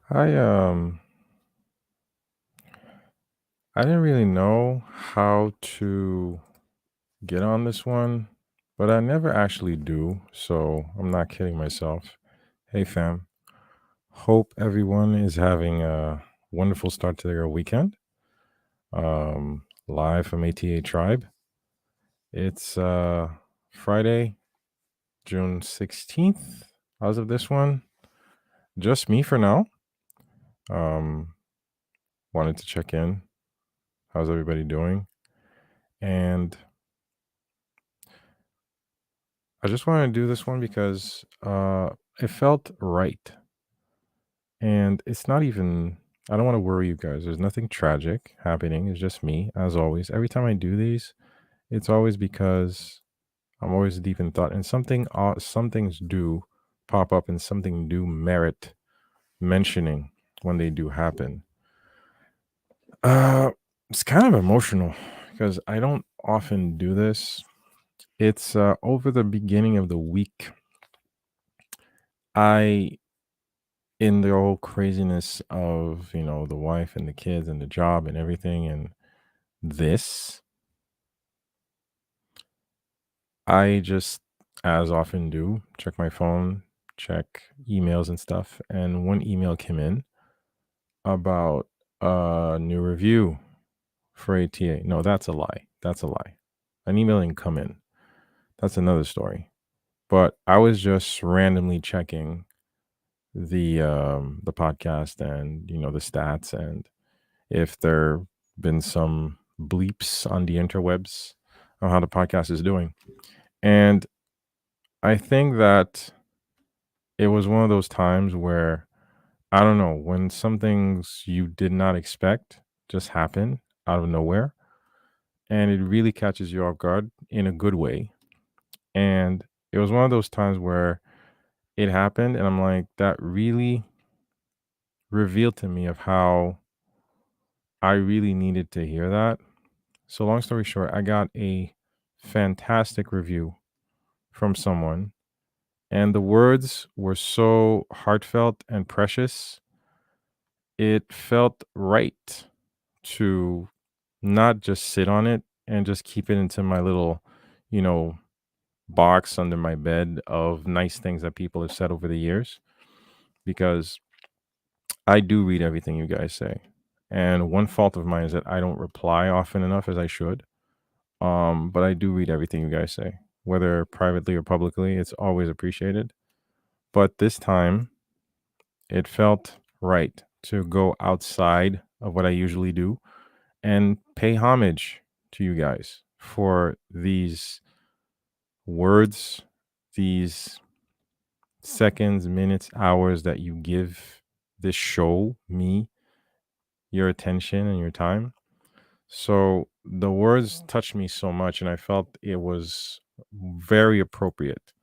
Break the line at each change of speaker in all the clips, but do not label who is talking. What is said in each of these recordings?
I um I didn't really know how to get on this one, but I never actually do, so I'm not kidding myself. Hey fam, hope everyone is having a wonderful start to their weekend. Live from ATA Tribe. It's Friday, June 16th. As of this one, just me for now. Um Wanted to check in. How's everybody doing? And I just wanted to do this one because it felt right. And it's not even, I don't want to worry you guys. There's nothing tragic happening. It's just me, as always. Every time I do these, it's always because I'm always deep in thought and some things do pop up and something do merit mentioning when they do happen. Uh, it's kind of emotional because I don't often do this. It's over the beginning of the week. I in the whole craziness of the wife and the kids and the job and everything and this I just, as often do, check my phone, check emails and stuff, and one email came in about a new review for ATA. No, that's a lie. That's a lie. An email didn't come in. That's another story. But I was just randomly checking the podcast and the stats, and if there been some bleeps on the interwebs on how the podcast is doing. And I think that it was one of those times where I don't know, when some things you did not expect just happen out of nowhere and it really catches you off guard in a good way. And it was one of those times where it happened and I'm like, that really revealed to me of how I really needed to hear that. So long story short, I got a fantastic review from someone, and the words were so heartfelt and precious. It felt right to not just sit on it and just keep it into my little, you know, box under my bed of nice things that people have said over the years, because I do read everything you guys say. And one fault of mine is that I don't reply often enough as I should. But I do read everything you guys say, whether privately or publicly. It's always appreciated. But this time, it felt right to go outside of what I usually do and pay homage to you guys for these words, these seconds, minutes, hours that you give this show, me, your attention and your time. So the words touched me so much, and I felt it was very appropriate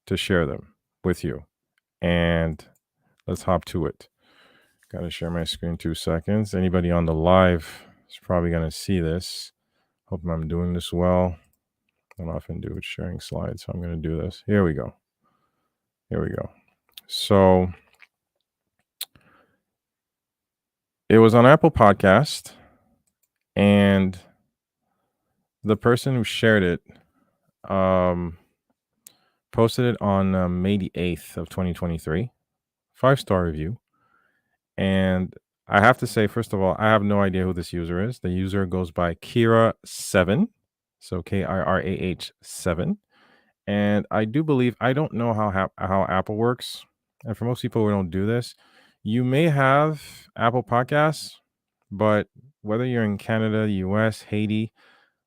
to share them with you. And let's hop to it. Got to share my screen 2 seconds. Anybody on the live is probably going to see this. Hope I'm doing this well. I don't often do with sharing slides, so I'm going to do this. Here we go. Here we go. So it was on Apple Podcast, and the person who shared it um, posted it on May the 8th of 2023. 5-star review. And I have to say, first of all, I have no idea who this user is. The user goes by Kira7. So KIRAH 7. And I do believe, I don't know how Apple works. And for most people who don't do this, you may have Apple Podcasts, but whether you're in Canada, US, Haiti,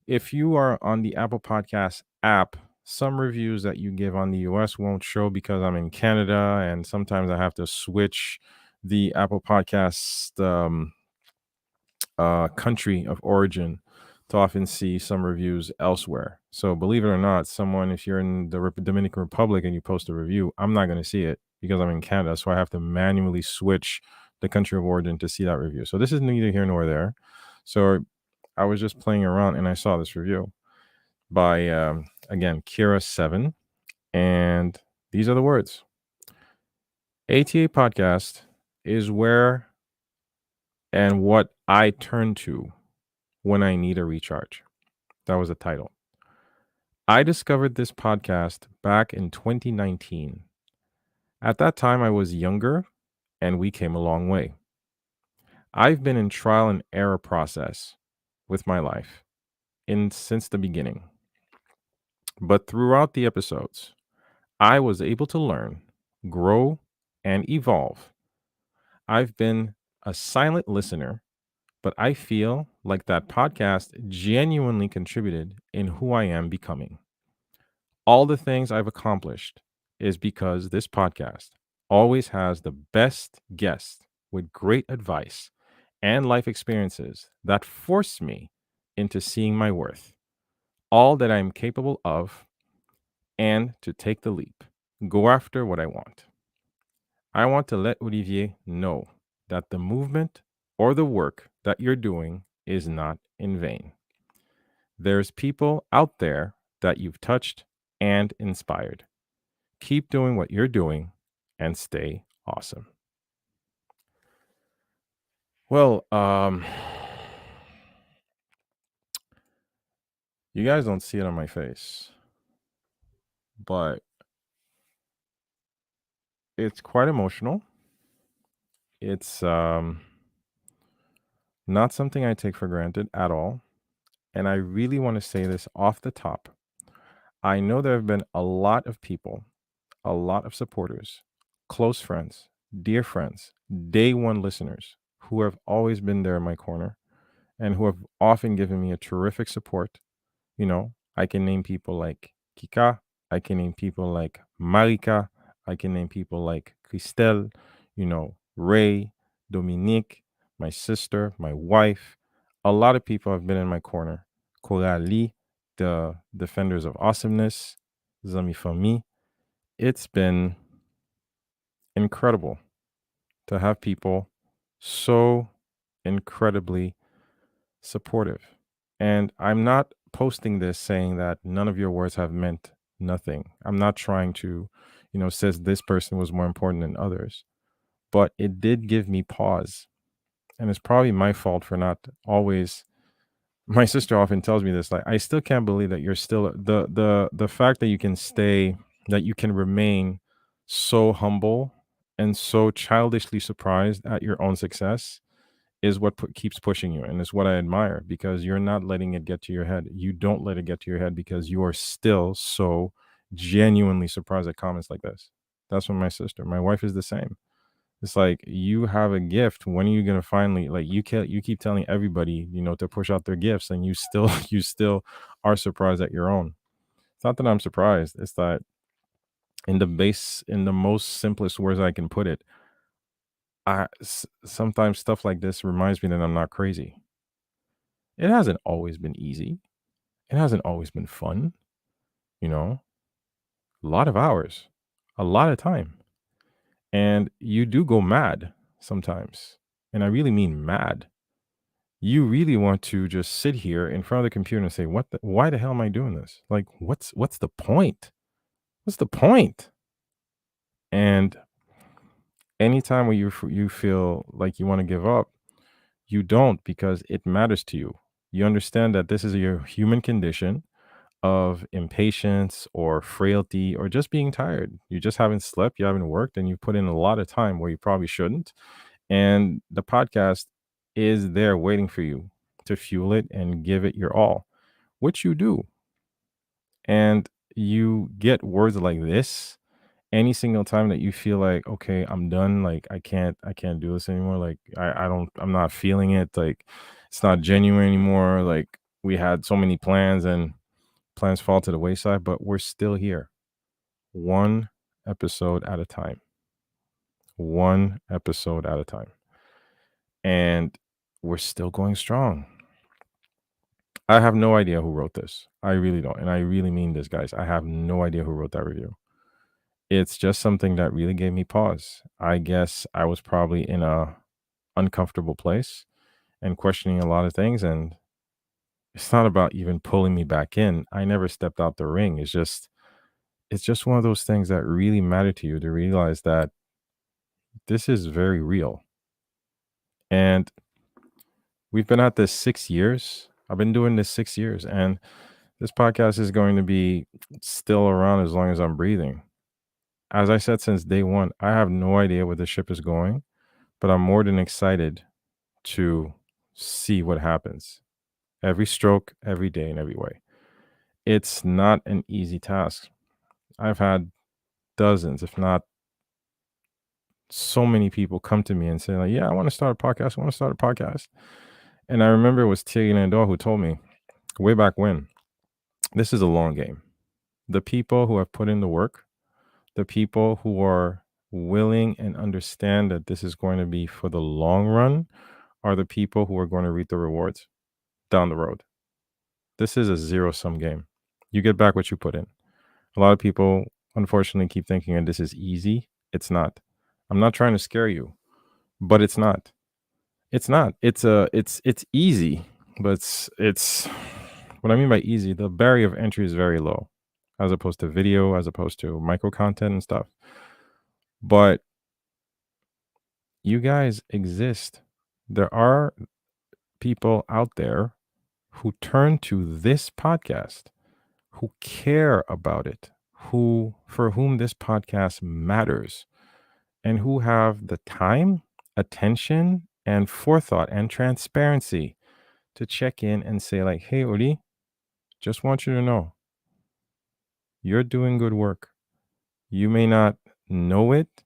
if you are on the Apple Podcast app, some reviews that you give on the US won't show because I'm in Canada, and sometimes I have to switch the Apple Podcast country of origin to often see some reviews elsewhere. So believe it or not, someone, if you're in the Dominican Republic and you post a review, I'm not going to see it because I'm in Canada. So I have to manually switch the country of origin to see that review. So this is neither here nor there. So I was just playing around and I saw this review by, again, Kira7. And these are the words: ATA podcast is where and what I turn to when I need a recharge. That was the title. I discovered this podcast back in 2019. At that time, I was younger and we came a long way. I've been in trial and error process with my life in since the beginning. But throughout the episodes, I was able to learn, grow, and evolve. I've been a silent listener, but I feel like that podcast genuinely contributed in who I am becoming. All the things I've accomplished is because this podcast always has the best guests with great advice and life experiences that force me into seeing my worth, all that I'm capable of, and to take the leap, go after what I want. I want to let Olivier know that the movement or the work that you're doing is not in vain. There's people out there that you've touched and inspired. Keep doing what you're doing and stay awesome. Well, you guys don't see it on my face, but it's quite emotional. It's not something I take for granted at all. And I really want to say this off the top. I know there have been a lot of people, a lot of supporters, close friends, dear friends, day one listeners who have always been there in my corner and who have often given me a terrific support. You know, I can name people like Kika, I can name people like Marika, I can name people like Christelle, Ray, Dominique, my sister, my wife. A lot of people have been in my corner. Coralie, the Defenders of Awesomeness, Zami Fami. It's been incredible to have people so incredibly supportive. And I'm not posting this saying that none of your words have meant nothing. I'm not trying to, says this person was more important than others, but it did give me pause. And it's probably my fault for not always. My sister often tells me this, like, I still can't believe that you're still the fact that you can stay, that you can remain so humble and so childishly surprised at your own success is what keeps pushing you, and is what I admire, because you're not letting it get to your head. You don't let it get to your head because you are still so genuinely surprised at comments like this. That's from my sister. My wife is the same. It's like, you have a gift. When are you gonna finally, like, you keep telling everybody, to push out their gifts, and you still you still are surprised at your own. It's not that I'm surprised. It's that in the most simplest words I can put it, sometimes stuff like this reminds me that I'm not crazy. It hasn't always been easy. It hasn't always been fun, you know, a lot of hours, a lot of time. And you do go mad sometimes. And I really mean mad. You really want to just sit here in front of the computer and say, why the hell am I doing this? Like, what's the point? What's the point? And anytime when you feel like you want to give up, you don't, because it matters to you. You understand that this is your human condition of impatience or frailty or just being tired. You just haven't slept, you haven't worked, and you've put in a lot of time where you probably shouldn't. And the podcast is there waiting for you to fuel it and give it your all, which you do. And you get words like this any single time that you feel like, okay, I'm done, like I can't do this anymore, like I'm not feeling it, like it's not genuine anymore, like we had so many plans and plans fall to the wayside, but we're still here, one episode at a time, one episode at a time. And we're still going strong. I have no idea who wrote this. I really don't. And I really mean this, guys. I have no idea who wrote that review. It's just something that really gave me pause. I guess I was probably in a uncomfortable place and questioning a lot of things. And it's not about even pulling me back in. I never stepped out the ring. It's just one of those things that really matter to you, to realize that This is very real. And we've been at this 6 years. I've been doing this 6 years, and this podcast is going to be still around as long as I'm breathing. As I said since day one, I have no idea where the ship is going, but I'm more than excited to see what happens. Every stroke, every day, in every way. It's not an easy task. I've had dozens, if not so many people come to me and say, like, yeah, I want to start a podcast. I want to start a podcast. And I remember it was Thierry Landau who told me way back when, this is a long game. The people who have put in the work, the people who are willing and understand that this is going to be for the long run are the people who are going to reap the rewards down the road. This is a zero sum game. You get back what you put in. A lot of people, unfortunately, keep thinking that this is easy. It's not. I'm not trying to scare you, but it's not. It's not. It's easy, but it's what I mean by easy. The barrier of entry is very low, as opposed to video, as opposed to micro content and stuff. But you guys exist. There are people out there who turn to this podcast, who care about it, who for whom this podcast matters, and who have the time, attention, and forethought and transparency to check in and say, like, hey, Odi, just want you to know you're doing good work. You may not know it,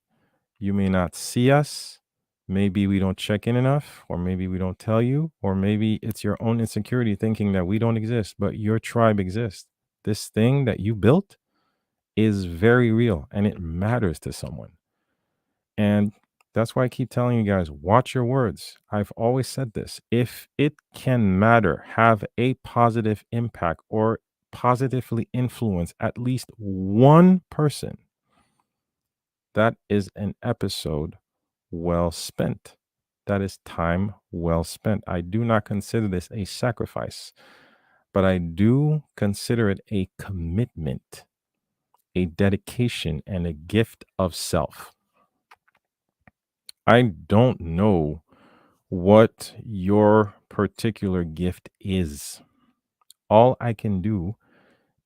you may not see us. Maybe we don't check in enough, or maybe we don't tell you, or maybe it's your own insecurity thinking that we don't exist, but your tribe exists. This thing that you built is very real and it matters to someone. And that's why I keep telling you guys, watch your words. I've always said this. If it can matter, have a positive impact, or positively influence at least one person, that is an episode well spent. That is time well spent. I do not consider this a sacrifice, but I do consider it a commitment, a dedication, and a gift of self. I don't know what your particular gift is. All I can do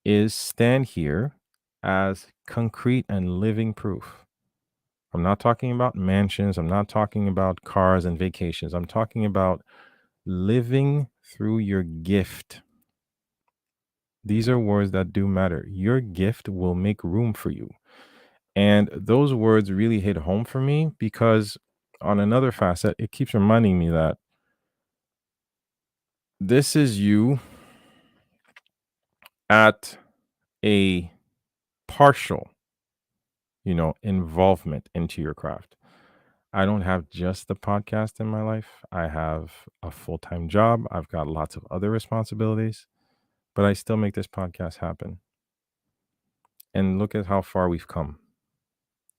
is stand here as concrete and living proof. I'm not talking about mansions. I'm not talking about cars and vacations. I'm talking about living through your gift. These are words that do matter. Your gift will make room for you. And those words really hit home for me because, on another facet, it keeps reminding me that this is you at a partial, involvement into your craft. I don't have just the podcast in my life. I have a full-time job. I've got lots of other responsibilities, but I still make this podcast happen. And look at how far we've come.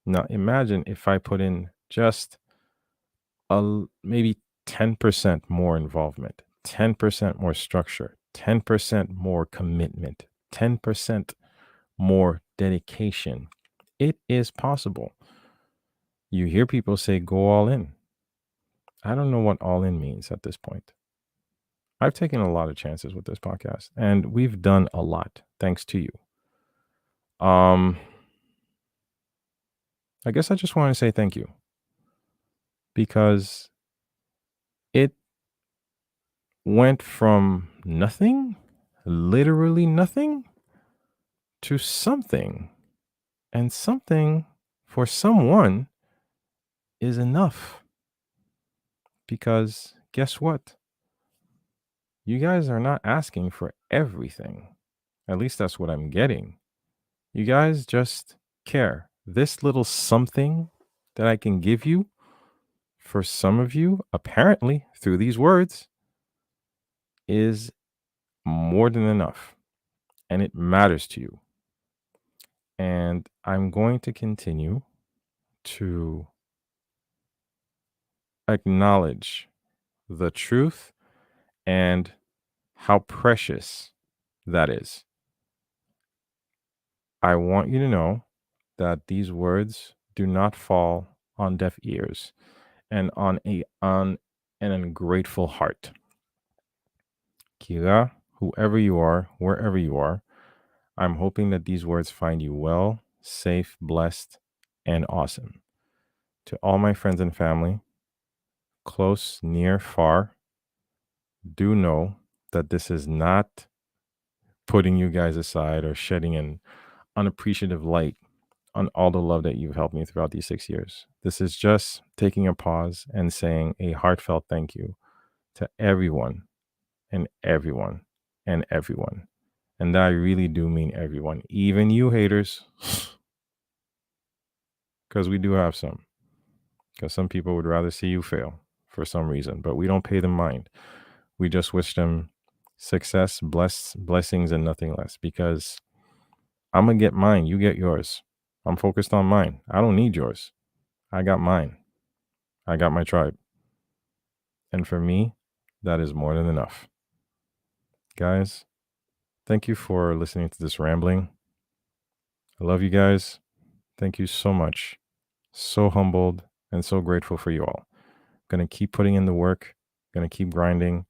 Now, imagine if I put in just maybe 10% more involvement, 10% more structure, 10% more commitment, 10% more dedication. It is possible. You hear people say, go all in. I don't know what all in means at this point. I've taken a lot of chances with this podcast, and we've done a lot thanks to you. I guess I just want to say thank you because it went from nothing, literally nothing, to something. And something for someone is enough. Because guess what? You guys are not asking for everything. At least that's what I'm getting. You guys just care. This little something that I can give you, for some of you, apparently through these words, is more than enough. And it matters to you. And I'm going to continue to acknowledge the truth and how precious that is. I want you to know that these words do not fall on deaf ears and on an ungrateful heart. Kira, whoever you are, wherever you are, I'm hoping that these words find you well, safe, blessed, and awesome. To all my friends and family, close, near, far, do know that this is not putting you guys aside or shedding an unappreciative light on all the love that you've helped me throughout these 6 years. This is just taking a pause and saying a heartfelt thank you to everyone and everyone and everyone. And I really do mean everyone, even you haters, because we do have some. Because some people would rather see you fail for some reason, but we don't pay them mind. We just wish them success, blessings, and nothing less. Because I'm gonna get mine, you get yours. I'm focused on mine. I don't need yours. I got mine. I got my tribe. And for me, that is more than enough. Guys, thank you for listening to this rambling. I love you guys. Thank you so much. So humbled and so grateful for you all. Gonna keep putting in the work, gonna keep grinding,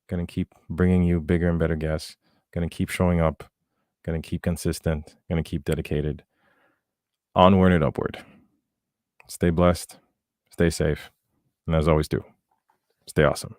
gonna keep bringing you bigger and better guests, gonna keep showing up, gonna keep consistent, gonna keep dedicated. Onward and upward. Stay blessed, stay safe, and as always do, stay awesome.